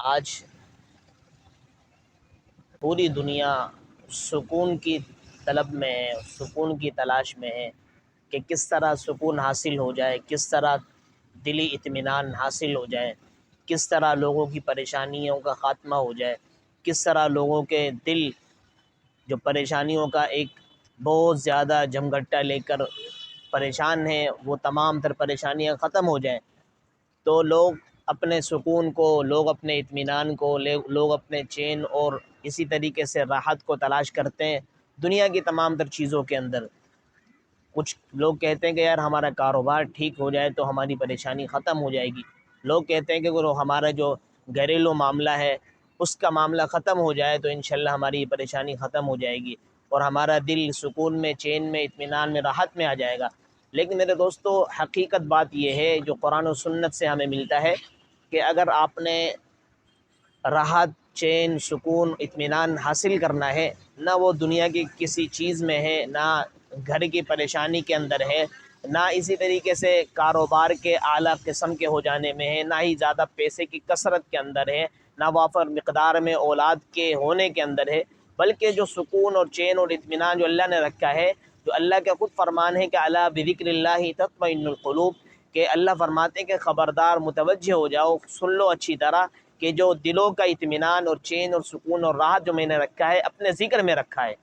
آج پوری دنیا سکون کی طلب میں ہے، سکون کی تلاش میں ہے کہ کس طرح سکون حاصل ہو جائے، کس طرح دلی اطمینان حاصل ہو جائے، کس طرح لوگوں کی پریشانیوں کا خاتمہ ہو جائے، کس طرح لوگوں کے دل جو پریشانیوں کا ایک بہت زیادہ جھمگھٹا لے کر پریشان ہیں وہ تمام تر پریشانیاں ختم ہو جائیں۔ تو لوگ اپنے سکون کو، لوگ اپنے اطمینان کو، لوگ اپنے چین اور اسی طریقے سے راحت کو تلاش کرتے ہیں دنیا کی تمام تر چیزوں کے اندر۔ کچھ لوگ کہتے ہیں کہ یار ہمارا کاروبار ٹھیک ہو جائے تو ہماری پریشانی ختم ہو جائے گی، لوگ کہتے ہیں کہ وہ ہمارا جو گھریلو معاملہ ہے اس کا معاملہ ختم ہو جائے تو انشاءاللہ ہماری یہ پریشانی ختم ہو جائے گی اور ہمارا دل سکون میں، چین میں، اطمینان میں، راحت میں آ جائے گا۔ لیکن میرے دوستو، حقیقت بات یہ ہے جو قرآن و سنت سے ہمیں ملتا ہے کہ اگر آپ نے راحت، چین، سکون، اطمینان حاصل کرنا ہے، نہ وہ دنیا کی کسی چیز میں ہے، نہ گھر کی پریشانی کے اندر ہے، نہ اسی طریقے سے کاروبار کے اعلیٰ قسم کے ہو جانے میں ہے، نہ ہی زیادہ پیسے کی کثرت کے اندر ہے، نہ وافر مقدار میں اولاد کے ہونے کے اندر ہے، بلکہ جو سکون اور چین اور اطمینان جو اللہ نے رکھا ہے، جو اللہ کا خود فرمان ہے کہ الا بذکر اللہ تطمئن القلوب، کہ اللہ فرماتے ہیں کہ خبردار متوجہ ہو جاؤ، سن لو اچھی طرح کہ جو دلوں کا اطمینان اور چین اور سکون اور راحت جو میں نے رکھا ہے اپنے ذکر میں رکھا ہے۔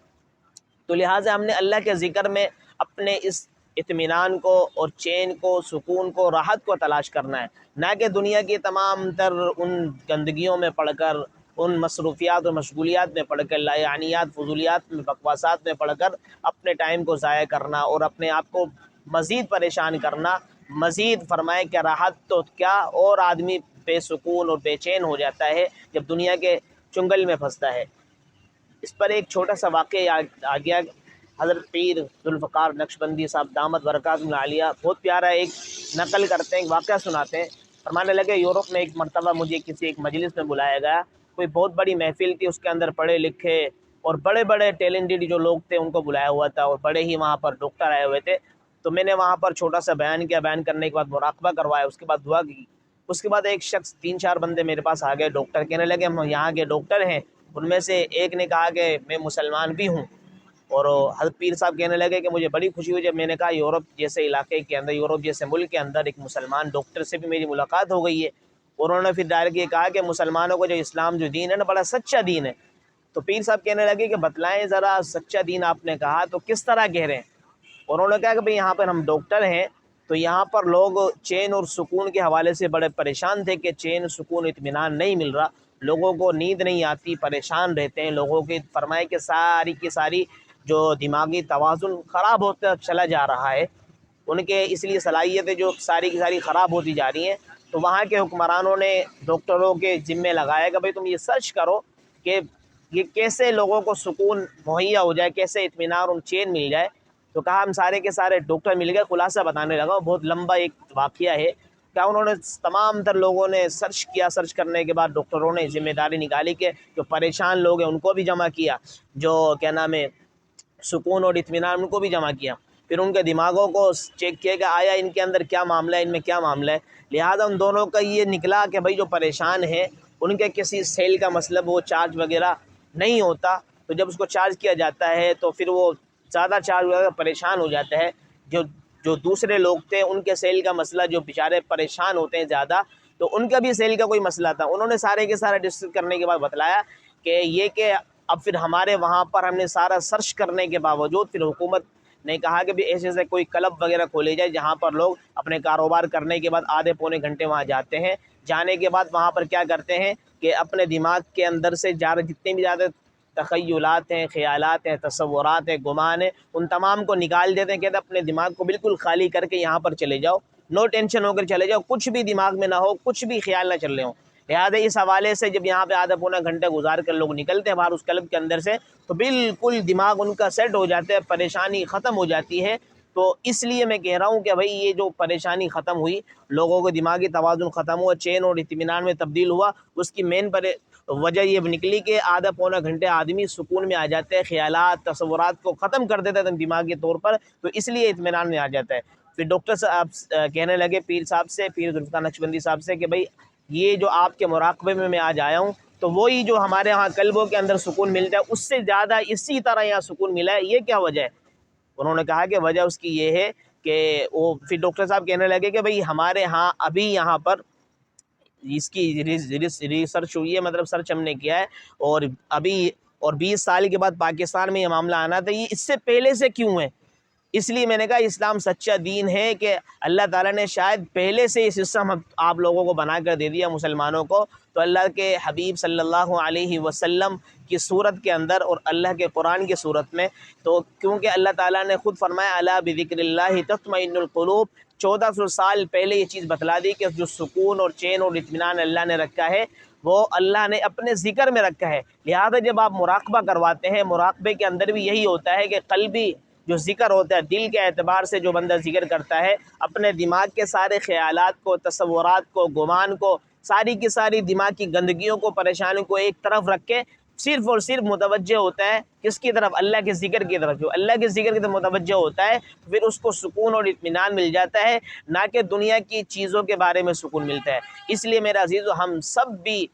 تو لہٰذا ہم نے اللہ کے ذکر میں اپنے اس اطمینان کو اور چین کو، سکون کو، راحت کو تلاش کرنا ہے، نہ کہ دنیا کی تمام تر ان گندگیوں میں پڑھ کر، ان مصروفیات اور مشغولیات میں پڑھ کر، لایعنیات، فضولیات میں، بکواسات میں پڑھ کر اپنے ٹائم کو ضائع کرنا اور اپنے آپ کو مزید پریشان کرنا۔ مزید فرمائے کہ راحت تو کیا، اور آدمی بے سکون اور بے چین ہو جاتا ہے جب دنیا کے چنگل میں پھنستا ہے۔ اس پر ایک چھوٹا سا واقعہ آ گیا۔ حضرت پیر ذوالفقار نقشبندی صاحب دامت برکاتہم العالیہ بہت پیارا ایک نقل کرتے ہیں، ایک واقعہ سناتے ہیں۔ فرمانے لگے یورپ میں ایک مرتبہ مجھے کسی ایک مجلس میں بلایا گیا، کوئی بہت بڑی محفل تھی، اس کے اندر پڑھے لکھے اور بڑے بڑے ٹیلنٹڈ جو لوگ تھے ان کو بلایا ہوا تھا اور بڑے ہی وہاں پر ڈاکٹر آئے ہوئے تھے۔ تو میں نے وہاں پر چھوٹا سا بیان کیا، بیان کرنے کے بعد مراقبہ کروایا، اس کے بعد دعا کی۔ اس کے بعد ایک شخص، 3-4 بندے میرے پاس آ گئے، ڈاکٹر کہنے لگے ہم یہاں کے ڈاکٹر ہیں۔ ان میں سے ایک نے کہا کہ میں مسلمان بھی ہوں، اور حضرت پیر صاحب کہنے لگے کہ مجھے بڑی خوشی ہوئی جب میں نے کہا یورپ جیسے علاقے کے اندر، یورپ جیسے ملک کے اندر ایک مسلمان ڈاکٹر سے بھی میری ملاقات ہو گئی ہے۔ اور انہوں نے پھر ڈائریکٹ یہ کہا کہ مسلمانوں کو جو اسلام جو دین ہے نا بڑا سچا دین ہے۔ تو پیر صاحب کہنے لگے کہ بتلائیں ذرا، سچا دین آپ نے کہا تو کس طرح کہہ رہے ہیں؟ اور انہوں نے کہا کہ بھئی یہاں پر ہم ڈاکٹر ہیں تو یہاں پر لوگ چین اور سکون کے حوالے سے بڑے پریشان تھے کہ چین، سکون، اطمینان نہیں مل رہا، لوگوں کو نیند نہیں آتی، پریشان رہتے ہیں، لوگوں کی فرمائے کہ ساری کی ساری جو دماغی توازن خراب ہوتا چلا جا رہا ہے، ان کے اس لیے صلاحیتیں جو ساری کی ساری خراب ہوتی جا رہی ہیں۔ تو وہاں کے حکمرانوں نے ڈاکٹروں کے ذمے لگایا کہ بھئی تم یہ سرچ کرو کہ یہ کیسے لوگوں کو سکون مہیا ہو جائے، کیسے اطمینان اور چین مل جائے۔ تو کہا ہم سارے کے سارے ڈاکٹر مل گئے، خلاصہ بتانے لگا، بہت لمبا ایک واقعہ ہے۔ کیا انہوں نے تمام تر لوگوں نے سرچ کیا، سرچ کرنے کے بعد ڈاکٹروں نے ذمہ داری نکالی کہ جو پریشان لوگ ہیں ان کو بھی جمع کیا، جو کیا نام ہے سکون اور اطمینان ان کو بھی جمع کیا، پھر ان کے دماغوں کو چیک کیا کہ آیا ان کے اندر کیا معاملہ ہے، ان میں کیا معاملہ ہے۔ لہٰذا ان دونوں کا یہ نکلا کہ بھائی جو پریشان ہیں ان کے کسی سیل کا مطلب وہ چارج وغیرہ نہیں ہوتا، تو جب اس کو چارج کیا جاتا ہے تو پھر وہ زیادہ چارج وغیرہ پریشان ہو جاتا ہے۔ جو دوسرے لوگ تھے ان کے سیل کا مسئلہ، جو بیچارے پریشان ہوتے ہیں زیادہ، تو ان کا بھی سیل کا کوئی مسئلہ تھا۔ انہوں نے سارے کے سارے ڈسکس کرنے کے بعد بتلایا کہ یہ کہ اب پھر ہمارے وہاں پر ہم نے سارا سرچ کرنے کے باوجود پھر حکومت نے کہا کہ بھی ایسے ایسے کوئی کلب وغیرہ کھولے جائے جہاں پر لوگ اپنے کاروبار کرنے کے بعد آدھے پونے گھنٹے وہاں جاتے ہیں، جانے کے بعد وہاں پر کیا کرتے ہیں کہ اپنے دماغ کے اندر سے جتنے بھی زیادہ تخیلات ہیں، خیالات ہیں، تصورات ہیں، گمان ہیں، ان تمام کو نکال دیتے ہیں۔ کہتے ہیں اپنے دماغ کو بالکل خالی کر کے یہاں پر چلے جاؤ، نو ٹینشن ہو کر چلے جاؤ، کچھ بھی دماغ میں نہ ہو، کچھ بھی خیال نہ چل رہے ہوں۔ لہٰذا اس حوالے سے جب یہاں پہ آدھا پونا گھنٹہ گزار کر لوگ نکلتے ہیں باہر اس کلب کے اندر سے تو بالکل دماغ ان کا سیٹ ہو جاتا ہے، پریشانی ختم ہو جاتی ہے۔ تو اس لیے میں کہہ رہا ہوں کہ بھئی یہ جو پریشانی ختم ہوئی، لوگوں کو دماغی توازن ختم ہوا، چین اور اطمینان میں تبدیل ہوا، اس کی مین وجہ یہ نکلی کہ آدھا پونا گھنٹے آدمی سکون میں آ جاتے ہیں، خیالات، تصورات کو ختم کر دیتا ہے دماغی طور پر، تو اس لیے اطمینان میں آ جاتا ہے۔ پھر ڈاکٹر صاحب کہنے لگے پیر صاحب سے، پیر ذوالفقار نقشبندی صاحب سے کہ بھئی یہ جو آپ کے مراقبے میں آج آیا ہوں، تو وہی جو ہمارے ہاں قلبوں کے اندر سکون ملتا ہے اس سے زیادہ اسی طرح یہاں سکون ملا ہے، یہ کیا وجہ ہے؟ انہوں نے کہا کہ وجہ اس کی یہ ہے کہ وہ پھر ڈاکٹر صاحب کہنے لگے کہ بھئی ہمارے ہاں ابھی یہاں پر اس کی ریسرچ ہوئی ہے، مطلب سرچ ہم نے کیا ہے، اور ابھی اور 20 سال کے بعد پاکستان میں یہ معاملہ آنا تھا، یہ اس سے پہلے سے کیوں ہے؟ اس لیے میں نے کہا اسلام سچا دین ہے کہ اللہ تعالیٰ نے شاید پہلے سے یہ سسٹم آپ لوگوں کو بنا کر دے دیا مسلمانوں کو، تو اللہ کے حبیب صلی اللہ علیہ وسلم کی صورت کے اندر اور اللہ کے قرآن کی صورت میں، تو کیونکہ اللہ تعالیٰ نے خود فرمایا الا بذکر اللہ تطمئن القلوب، 1400 سال پہلے یہ چیز بتلا دی کہ جو سکون اور چین اور اطمینان اللہ نے رکھا ہے وہ اللہ نے اپنے ذکر میں رکھا ہے۔ لہذا جب آپ مراقبہ کرواتے ہیں، مراقبے کے اندر بھی یہی ہوتا ہے کہ قلبی جو ذکر ہوتا ہے، دل کے اعتبار سے جو بندہ ذکر کرتا ہے، اپنے دماغ کے سارے خیالات کو، تصورات کو، گمان کو، ساری کی ساری دماغ کی گندگیوں کو، پریشانیوں کو ایک طرف رکھ کے صرف اور صرف متوجہ ہوتا ہے کس کی طرف؟ اللہ کے ذکر کی طرف۔ جو اللہ کے ذکر کی طرف متوجہ ہوتا ہے پھر اس کو سکون اور اطمینان مل جاتا ہے، نہ کہ دنیا کی چیزوں کے بارے میں سکون ملتا ہے۔ اس لیے میرا عزیزو، ہم سب بھی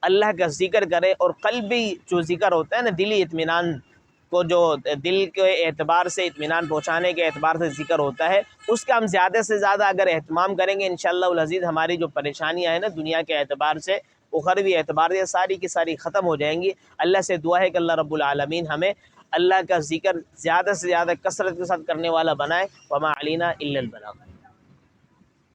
اللہ کا ذکر کریں، اور قلبی جو ذکر ہوتا ہے نا، دلی اطمینان کو، جو دل کے اعتبار سے اطمینان پہنچانے کے اعتبار سے ذکر ہوتا ہے، اس کا ہم زیادہ سے زیادہ اگر اہتمام کریں گے انشاءاللہ العزیز، ہماری جو پریشانیاں ہیں نا دنیا کے اعتبار سے، اخروی اعتبار سے، ساری کی ساری ختم ہو جائیں گی۔ اللہ سے دعا ہے کہ اللہ رب العالمین ہمیں اللہ کا ذکر زیادہ سے زیادہ کثرت کے ساتھ کرنے والا بنائے۔ وما علینا الا البلاغ۔